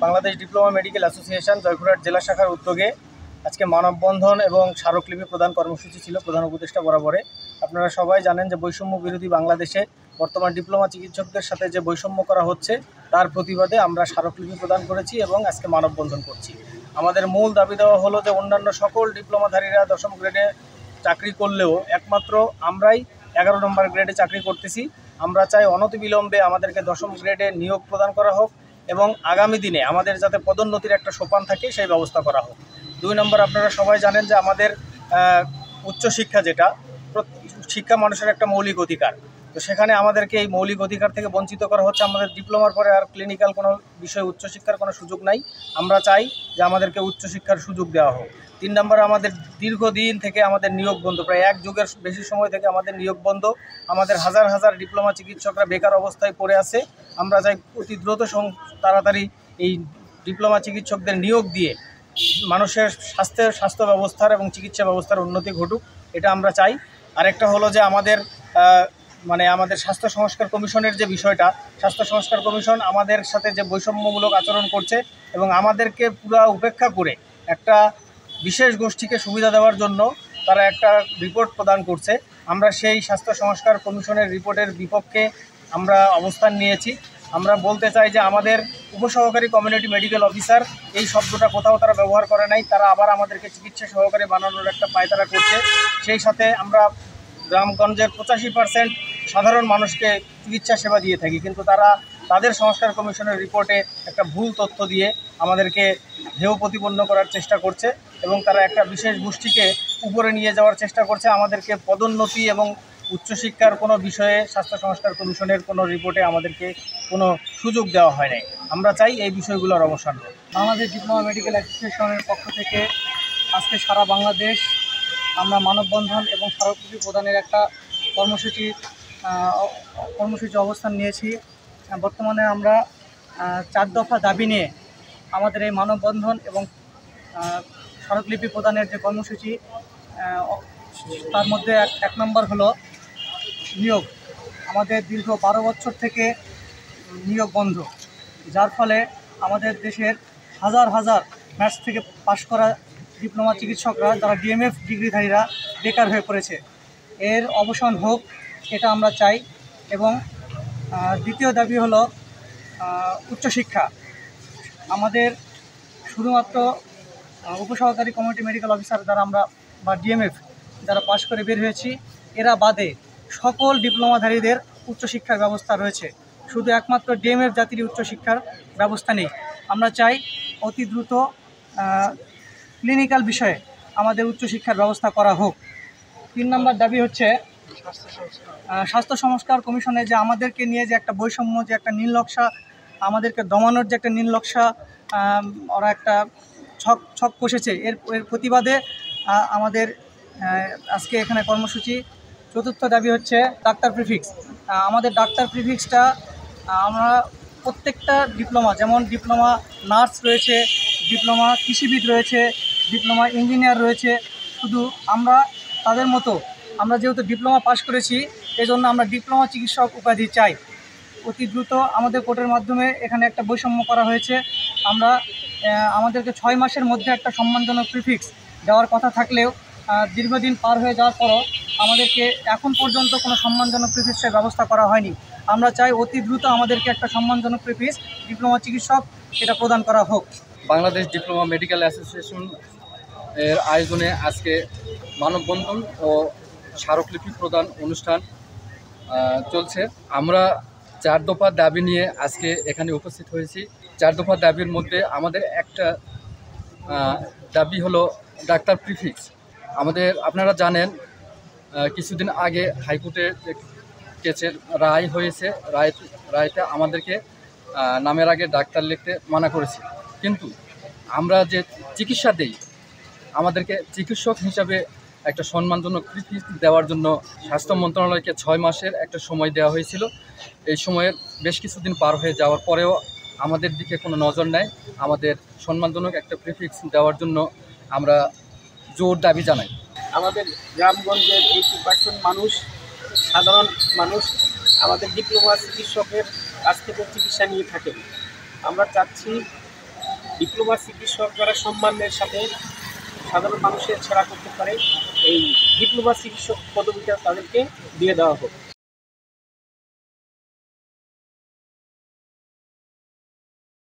Bangladesh diploma medical association Joypurhat জেলা শাখার উদ্যোগে আজকে মানববন্ধন এবং স্মারকলিপি প্রদান কর্মসূচি ছিল প্রধান উপদেষ্টা বরাবরে। আপনারা সবাই জানেন যে বৈষম্য বিরোধী বাংলাদেশে বর্তমান ডিপ্লোমা চিকিৎসকদের সাথে যে বৈষম্য করা হচ্ছে তার প্রতিবাদে আমরা স্মারকলিপি প্রদান করেছি এবং আজকে মানববন্ধন করছি। আমাদের মূল দাবি দেওয়া হলো যে অন্যান্য সকল ডিপ্লোমাধারীরা 10ম গ্রেডে চাকরি করলেও একমাত্র আমরাই 11 নম্বর গ্রেডে চাকরি করতেছি। আমরা চাই অনতিবিলম্বে আমাদেরকে 10ম গ্রেডে নিয়োগ প্রদান করা হোক এবং আগামী দিনে আমাদের যাতে পদোন্নতির একটা সোপান থাকে সেই ব্যবস্থা করা হোক। 2 নম্বর, আপনারা সবাই জানেন যে আমাদের উচ্চশিক্ষা যেটা শিক্ষা মানুষের একটা মৌলিক অধিকার, তো সেখানে আমাদেরকে এই মৌলিক অধিকার থেকে বঞ্চিত করা হচ্ছে। আমাদের ডিপ্লোমার পরে আর ক্লিনিক্যাল কোনো বিষয়ে উচ্চশিক্ষার কোনো সুযোগ নাই। আমরা চাই যে আমাদেরকে উচ্চশিক্ষার সুযোগ দেওয়া হোক। 3 নম্বরে, আমাদের দীর্ঘদিন থেকে আমাদের নিয়োগ বন্ধ, প্রায় 1 যুগের বেশি সময় থেকে আমাদের নিয়োগ বন্ধ। আমাদের হাজার হাজার ডিপ্লোমা চিকিৎসকরা বেকার অবস্থায় পড়ে আছে। আমরা চাই অতি দ্রুত তাড়াতাড়ি এই ডিপ্লোমা চিকিৎসকদের নিয়োগ দিয়ে মানুষের স্বাস্থ্য ব্যবস্থার এবং চিকিৎসা ব্যবস্থার উন্নতি ঘটুক, এটা আমরা চাই। আরেকটা হলো যে আমাদের স্বাস্থ্য সংস্কার কমিশনের যে বিষয়টা, স্বাস্থ্য সংস্কার কমিশন আমাদের সাথে যে বৈষম্যমূলক আচরণ করছে এবং আমাদেরকে পুরা উপেক্ষা করে একটা বিশেষ গোষ্ঠীকে সুবিধা দেওয়ার জন্য তারা একটা রিপোর্ট প্রদান করছে। আমরা সেই স্বাস্থ্য সংস্কার কমিশনের রিপোর্টের বিপক্ষে আমরা অবস্থান নিয়েছি। আমরা বলতে চাই যে আমাদের উপসহকারী কমিউনিটি মেডিকেল অফিসার এই শব্দটা কোথাও তারা ব্যবহার করে নাই, তারা আবার আমাদেরকে চিকিৎসা সহকারী বানানোর একটা পায়তারা করছে। সেই সাথে আমরা গ্রামগঞ্জের 85% সাধারণ মানুষকে চিকিৎসা সেবা দিয়ে থাকি, কিন্তু তারা তাদের সংস্কার কমিশনের রিপোর্টে একটা ভুল তথ্য দিয়ে আমাদেরকে হেয় প্রতিপন্ন করার চেষ্টা করছে এবং তারা একটা বিশেষ গোষ্ঠীকে উপরে নিয়ে যাওয়ার চেষ্টা করছে। আমাদেরকে পদোন্নতি এবং উচ্চশিক্ষার কোনো বিষয়ে স্বাস্থ্য সংস্কার কমিশনের কোনো রিপোর্টে আমাদেরকে কোনো সুযোগ দেওয়া হয় নাই। আমরা চাই এই বিষয়গুলোর অবসান হোক। বাংলাদেশ ডিপ্লোমা মেডিকেল অ্যাসোসিয়েশনের পক্ষ থেকে আজকে সারা বাংলাদেশ আমরা মানববন্ধন এবং স্মারকলিপি প্রদানের একটা কর্মসূচি অবস্থান নিয়েছি। বর্তমানে আমরা 4 দফা দাবি নিয়ে আমাদের এই মানববন্ধন এবং স্মারকলিপি প্রদানের যে কর্মসূচি, তার মধ্যে 1 নম্বর হলো নিয়োগ। আমাদের দীর্ঘ 12 বছর থেকে নিয়োগ বন্ধ, যার ফলে আমাদের দেশের হাজার হাজার ম্যাথস থেকে পাশ করা ডিপ্লোমা চিকিৎসকরা যারা ডিএমএফ ডিগ্রিধারীরা বেকার হয়ে পড়েছে। এর অবসান হোক, এটা আমরা চাই। এবং দ্বিতীয় দাবি হলো উচ্চশিক্ষা। আমাদের শুধুমাত্র উপসহকারী কমিউনিটি মেডিকেল অফিসার যারা আমরা বা ডিএমএফ যারা পাশ করে বের হয়েছি, এরা বাদে সকল ডিপ্লোমাধারীদের উচ্চশিক্ষার ব্যবস্থা রয়েছে, শুধু একমাত্র ডিএমএফ জাতির উচ্চশিক্ষার ব্যবস্থা নেই। আমরা চাই অতি দ্রুত ক্লিনিক্যাল বিষয়ে আমাদের উচ্চশিক্ষার ব্যবস্থা করা হোক। 3 নম্বর দাবি হচ্ছে স্বাস্থ্য সংস্কার কমিশনে যে আমাদেরকে নিয়ে যে একটা বৈষম্য, যে একটা নীল নকশা, আমাদেরকে দমানোর যে একটা নীল নকশা ওরা একটা ছক কষেছে, এর প্রতিবাদে আমাদের আজকে এখানে কর্মসূচি। 4র্থ দাবি হচ্ছে ডাক্তার প্রিফিক্স। আমাদের ডাক্তার প্রিফিক্সটা আমরা প্রত্যেকটা ডিপ্লোমা, যেমন ডিপ্লোমা নার্স রয়েছে, ডিপ্লোমা কৃষিবিদ রয়েছে, ডিপ্লোমা ইঞ্জিনিয়ার রয়েছে, শুধু আমরা তাদের মতো আমরা যেহেতু ডিপ্লোমা পাশ করেছি, এজন্য আমরা ডিপ্লোমা চিকিৎসক উপাধি চাই। অতি দ্রুত আমাদের কোর্টের মাধ্যমে এখানে একটা বৈষম্য করা হয়েছে। আমাদেরকে 6 মাসের মধ্যে একটা সম্মানজনক প্রিফিক্স দেওয়ার কথা থাকলেও দীর্ঘদিন পার হয়ে যাওয়ার পরও আমাদেরকে এখন পর্যন্ত কোনো সম্মানজনক প্রিফিক্সের ব্যবস্থা করা হয়নি। আমরা চাই অতি দ্রুত আমাদেরকে একটা সম্মানজনক প্রিফিক্স ডিপ্লোমা চিকিৎসক এটা প্রদান করা হোক। বাংলাদেশ ডিপ্লোমা মেডিকেল অ্যাসোসিয়েশন এর আয়োজনে আজকে মানববন্ধন ও স্মারকলিপি প্রদান অনুষ্ঠান চলছে। আমরা 4 দফা দাবি নিয়ে আজকে এখানে উপস্থিত হয়েছি। 4 দফা দাবির মধ্যে আমাদের একটা দাবি হলো ডাক্তার প্রিফিক্স। আপনারা জানেন কিছুদিন আগে হাইকোর্টের কেসের রায় হয়েছে, রায়টা আমাদেরকে নামের আগে ডাক্তার লিখতে মানা করেছে, কিন্তু আমরা যে চিকিৎসা দেই আমাদেরকে চিকিৎসক হিসাবে একটা সম্মানজনক প্রিফিক্স দেওয়ার জন্য স্বাস্থ্য মন্ত্রণালয়কে 6 মাসের একটা সময় দেওয়া হয়েছিল। এই সময়ের বেশ কিছুদিন পার হয়ে যাওয়ার পরেও আমাদের দিকে কোনো নজর নেই। আমাদের সম্মানজনক একটা প্রিফিক্স দেওয়ার জন্য আমরা জোর দাবি জানাই। আমাদের গ্রামগঞ্জের 80% মানুষ, সাধারণ মানুষ আমাদের ডিপ্লোমা চিকিৎসকের কাছ থেকে চিকিৎসা নিয়ে থাকেন। আমরা চাচ্ছি ডিপ্লোমা চিকিৎসক যারা সম্মানের সাথে সাধারণ মানুষের সেবা করতে পারে, এই ডিপ্লোমা চিকিৎসক পদবিটা তাদেরকে দিয়ে দেওয়া হোক।